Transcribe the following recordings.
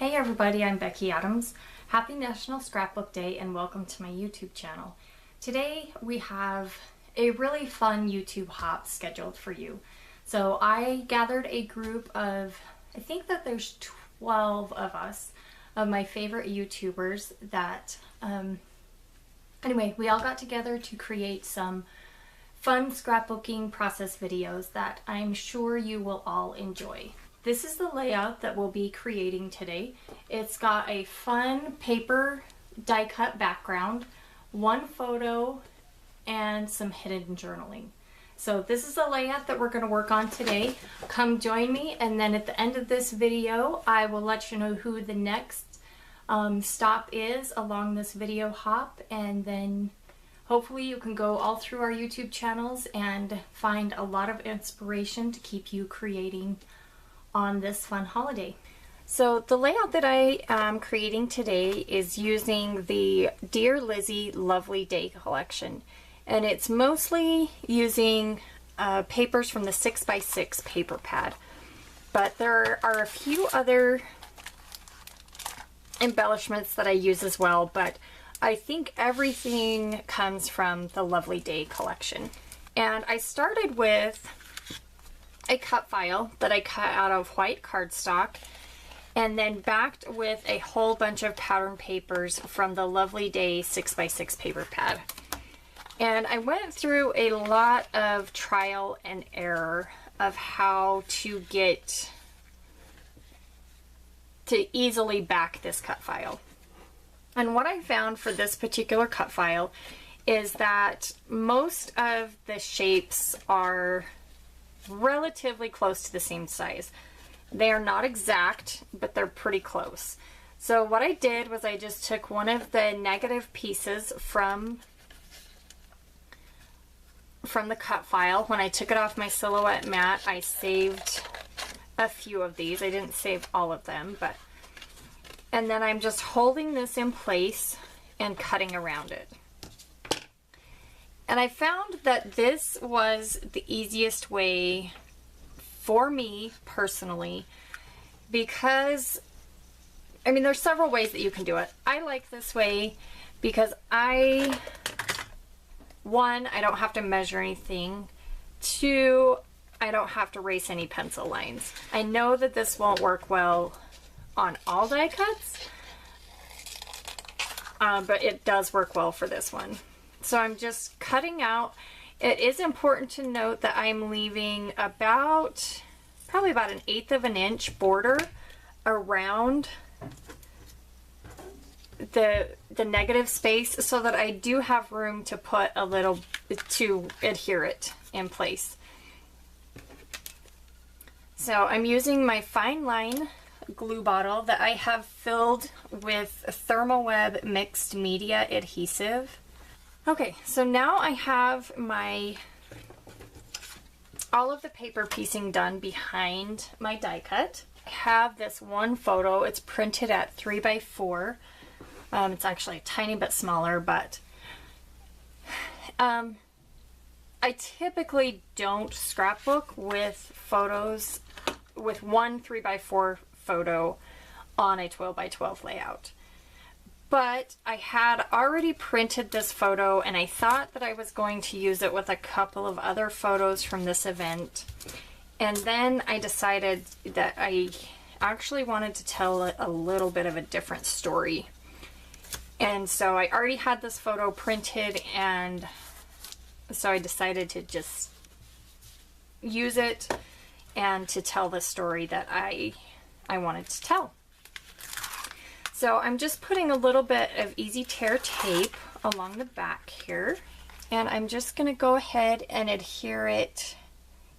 Hey everybody, I'm Becky Adams. Happy National Scrapbook Day and welcome to my YouTube channel. Today we have a really fun YouTube hop scheduled for you. So I gathered a group of, I think that there's 12 of us, of my favorite YouTubers that, anyway, we all got together to create some fun scrapbooking process videos that I'm sure you will all enjoy. This is the layout that we'll be creating today. It's got a fun paper die cut background, one photo, and some hidden journaling. So this is the layout that we're going to work on today. Come join me, and then at the end of this video I will let you know who the next stop is along this video hop, and then hopefully you can go all through our YouTube channels and find a lot of inspiration to keep you creating on this fun holiday. So the layout that I am creating today is using the Dear Lizzie Lovely Day collection, and it's mostly using papers from the 6x6 paper pad, but there are a few other embellishments that I use as well, but I think everything comes from the Lovely Day collection. And I started with a cut file that I cut out of white cardstock, and then backed with a whole bunch of pattern papers from the Lovely Day 6x6 paper pad. And I went through a lot of trial and error of how to get to easily back this cut file. And what I found for this particular cut file is that most of the shapes are relatively close to the same size. They are not exact, but they're pretty close. So what I did was I just took one of the negative pieces from the cut file. When I took it off my silhouette mat, I saved a few of these. I didn't save all of them, but and then I'm just holding this in place and cutting around it. And I found that this was the easiest way for me personally, because, I mean, there's several ways that you can do it. I like this way because one, I don't have to measure anything. Two, I don't have to erase any pencil lines. I know that this won't work well on all die cuts, but it does work well for this one. So I'm just cutting out. It is important to note that I'm leaving probably about 1/8 of an inch border around the negative space, so that I do have room to put a little to adhere it in place. So I'm using my fine line glue bottle that I have filled with Thermoweb mixed media adhesive. Okay, so now I have all of the paper piecing done behind my die cut. I have this one photo. It's printed at 3x4. It's actually a tiny bit smaller, but I typically don't scrapbook with photos with one 3x4 photo on a 12x12 layout. But I had already printed this photo, and I thought that I was going to use it with a couple of other photos from this event. And then I decided that I actually wanted to tell a little bit of a different story. And so I already had this photo printed, and so I decided to just use it and to tell the story that I wanted to tell. So I'm just putting a little bit of easy tear tape along the back here, and I'm just going to go ahead and adhere it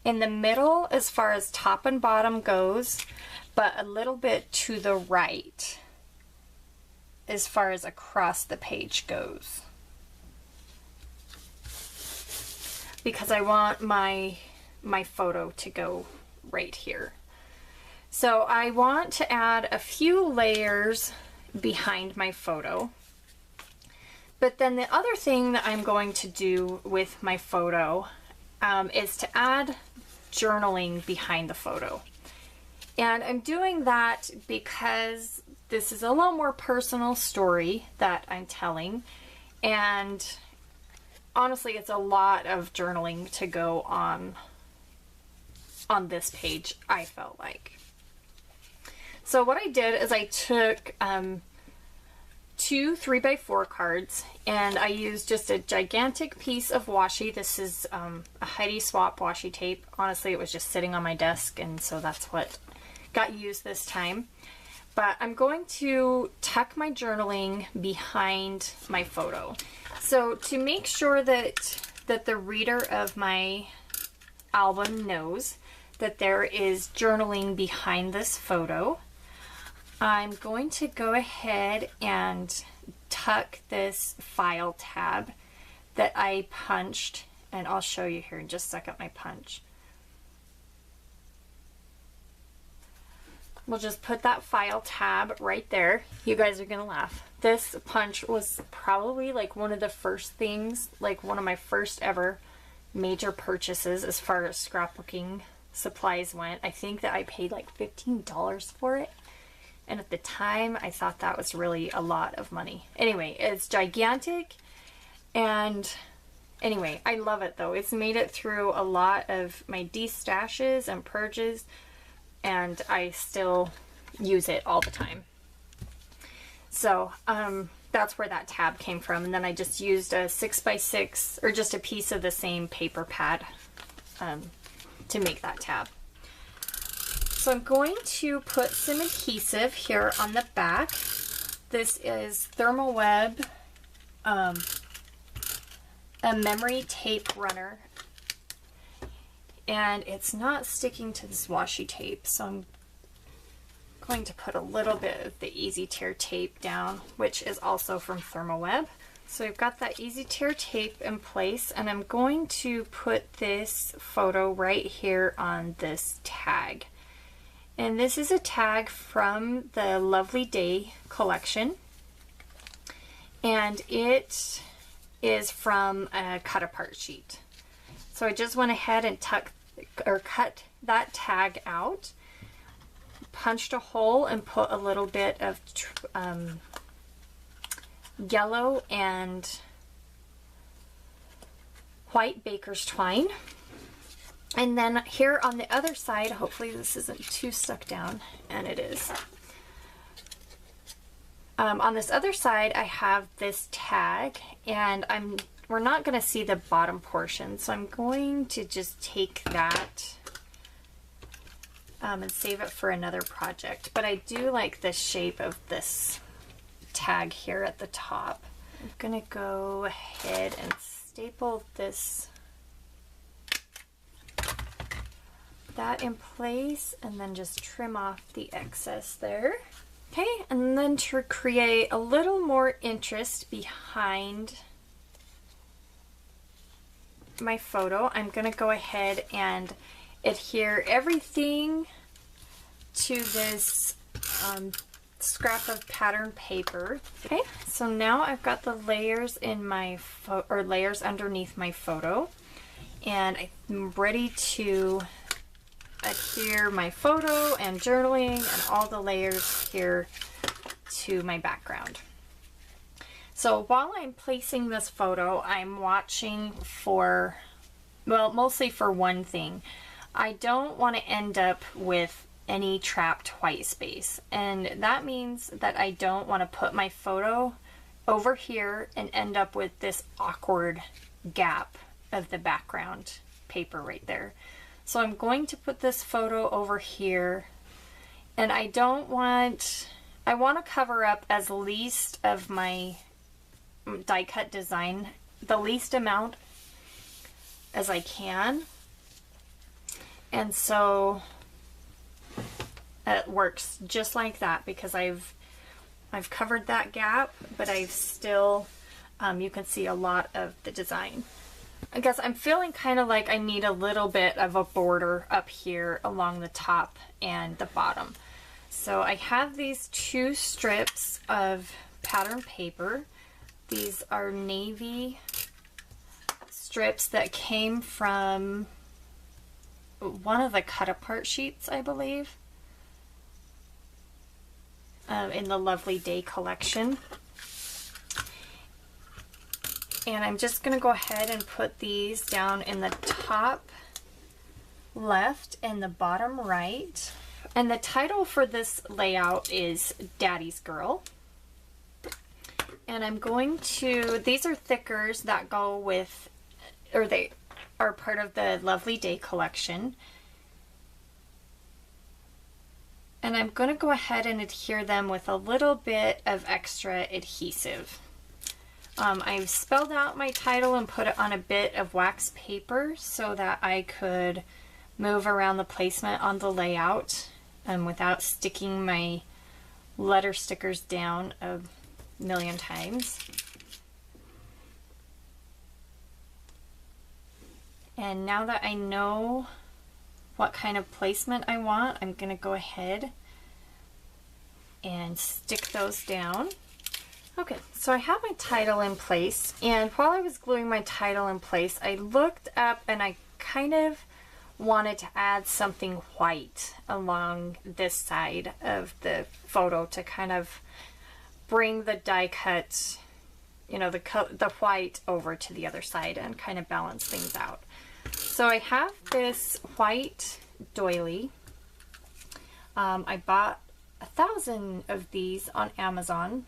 in the middle as far as top and bottom goes, but a little bit to the right as far as across the page goes, because I want my photo to go right here. So I want to add a few layers behind my photo. But then the other thing that I'm going to do with my photo is to add journaling behind the photo. And I'm doing that because this is a little more personal story that I'm telling, and honestly, it's a lot of journaling to go on this page, I felt like. So what I did is I took two 3x4 cards, and I used just a gigantic piece of washi. This is a Heidi Swap washi tape. Honestly, it was just sitting on my desk, and so that's what got used this time. But I'm going to tuck my journaling behind my photo. So to make sure that the reader of my album knows that there is journaling behind this photo, I'm going to go ahead and tuck this file tab that I punched, and I'll show you here in just a second my punch. We'll just put that file tab right there. You guys are gonna laugh. This punch was probably like one of the first things, like one of my first ever major purchases as far as scrapbooking supplies went. I think that I paid like $15 for it. And at the time, I thought that was really a lot of money. Anyway, it's gigantic. And anyway, I love it though. It's made it through a lot of my destashes and purges. And I still use it all the time. So that's where that tab came from. And then I just used a 6x6 or just a piece of the same paper pad to make that tab. So I'm going to put some adhesive here on the back. This is Thermoweb, a memory tape runner. And it's not sticking to this washi tape, so I'm going to put a little bit of the Easy Tear tape down, which is also from Thermoweb. So I've got that Easy Tear tape in place, and I'm going to put this photo right here on this tag. And this is a tag from the Lovely Day collection, and it is from a cut apart sheet. So I just went ahead and cut that tag out, punched a hole and put a little bit of yellow and white baker's twine. And then here on the other side, hopefully this isn't too stuck down, and it is. On this other side, I have this tag, and we're not going to see the bottom portion, so I'm going to just take that and save it for another project. But I do like the shape of this tag here at the top. I'm going to go ahead and staple that in place, and then just trim off the excess there. Okay, and then to create a little more interest behind my photo, I'm going to go ahead and adhere everything to this scrap of pattern paper. Okay, so now I've got the layers in my layers underneath my photo, and I'm ready to adhere my photo and journaling and all the layers here to my background. So while I'm placing this photo, I'm watching for, well, mostly for one thing. I don't want to end up with any trapped white space, and that means that I don't want to put my photo over here and end up with this awkward gap of the background paper right there. So I'm going to put this photo over here, and I want to cover up as least of my die cut design, the least amount as I can. And so it works just like that, because I've covered that gap, but I've still, you can see a lot of the design. I guess I'm feeling kind of like I need a little bit of a border up here along the top and the bottom. So I have these two strips of pattern paper. These are navy strips that came from one of the cut apart sheets, I believe. in the Lovely Day collection. And I'm just going to go ahead and put these down in the top left and the bottom right. And the title for this layout is Daddy's Girl. And I'm going to, these are thickers that go with, or they are part of the Lovely Day collection. And I'm going to go ahead and adhere them with a little bit of extra adhesive. I've spelled out my title and put it on a bit of wax paper so that I could move around the placement on the layout without sticking my letter stickers down a million times. And now that I know what kind of placement I want, I'm going to go ahead and stick those down. Okay, so I have my title in place, and while I was gluing my title in place, I looked up and I kind of wanted to add something white along this side of the photo to kind of bring the die cut, you know, the white over to the other side and kind of balance things out. So I have this white doily. I bought 1,000 of these on Amazon,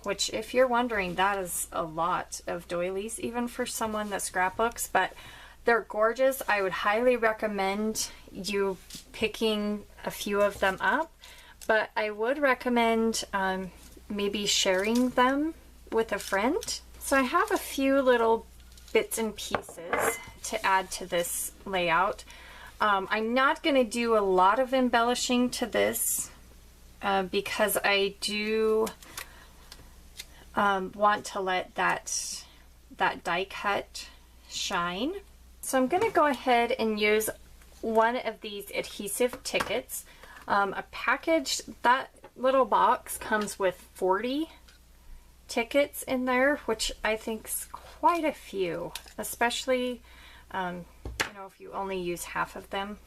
which, if you're wondering, that is a lot of doilies, even for someone that scrapbooks, but they're gorgeous. I would highly recommend you picking a few of them up, but I would recommend maybe sharing them with a friend. So I have a few little bits and pieces to add to this layout. I'm not going to do a lot of embellishing to this because I do want to let that die cut shine. So I'm going to go ahead and use one of these adhesive tickets. A package, that little box comes with 40 tickets in there, which I think is quite a few, especially you know, if you only use half of them.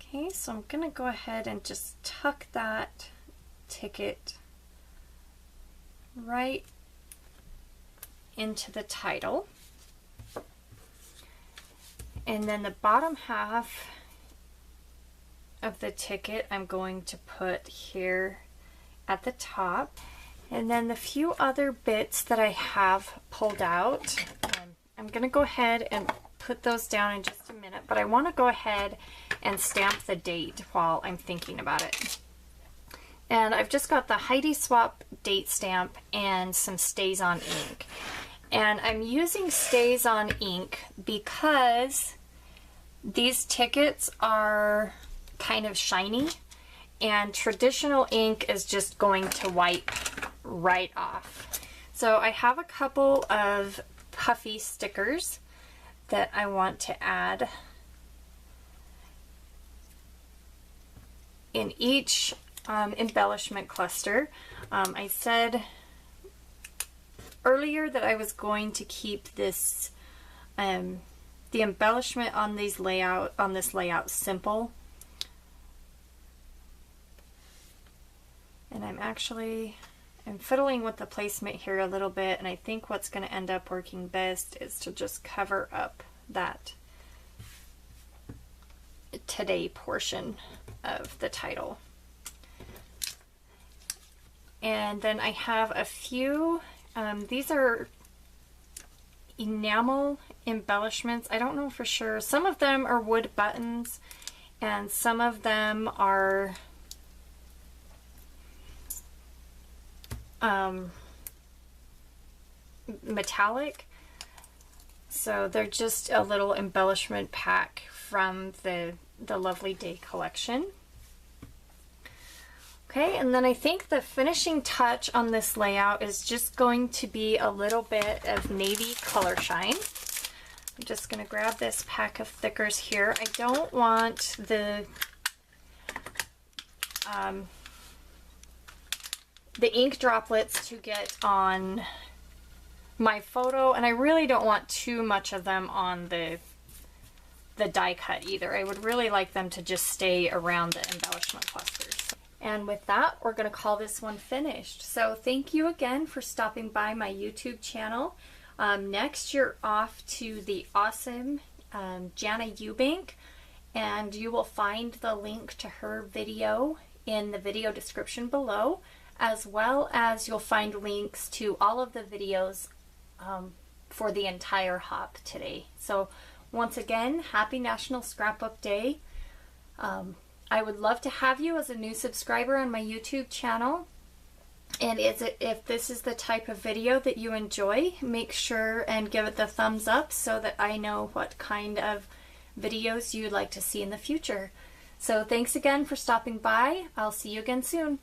Okay, so I'm going to go ahead and just tuck that ticket right into the title. And then the bottom half of the ticket I'm going to put here at the top. And then the few other bits that I have pulled out, I'm going to go ahead and put those down in just a minute, but I want to go ahead and stamp the date while I'm thinking about it. And I've just got the Heidi Swap date stamp and some Stays On ink. And I'm using Stays On ink because these tickets are kind of shiny, and traditional ink is just going to wipe right off. So I have a couple of puffy stickers that I want to add in each embellishment cluster. I said earlier that I was going to keep this the embellishment on this layout simple, and I'm fiddling with the placement here a little bit, and I think what's going to end up working best is to just cover up that today portion of the title. And then I have a few, these are enamel embellishments. I don't know for sure. Some of them are wood buttons and some of them are metallic. So they're just a little embellishment pack from the Lovely Day collection. Okay, and then I think the finishing touch on this layout is just going to be a little bit of navy color shine. I'm just going to grab this pack of thickers here. I don't want the ink droplets to get on my photo, and I really don't want too much of them on the die cut either. I would really like them to just stay around the embellishment clusters. And with that, we're going to call this one finished. So thank you again for stopping by my YouTube channel. Next, you're off to the awesome Jana Eubank, and you will find the link to her video in the video description below, as well as you'll find links to all of the videos for the entire hop today. So once again, happy National Scrapbook Day. I would love to have you as a new subscriber on my YouTube channel. And if this is the type of video that you enjoy, make sure and give it the thumbs up so that I know what kind of videos you'd like to see in the future. So thanks again for stopping by. I'll see you again soon.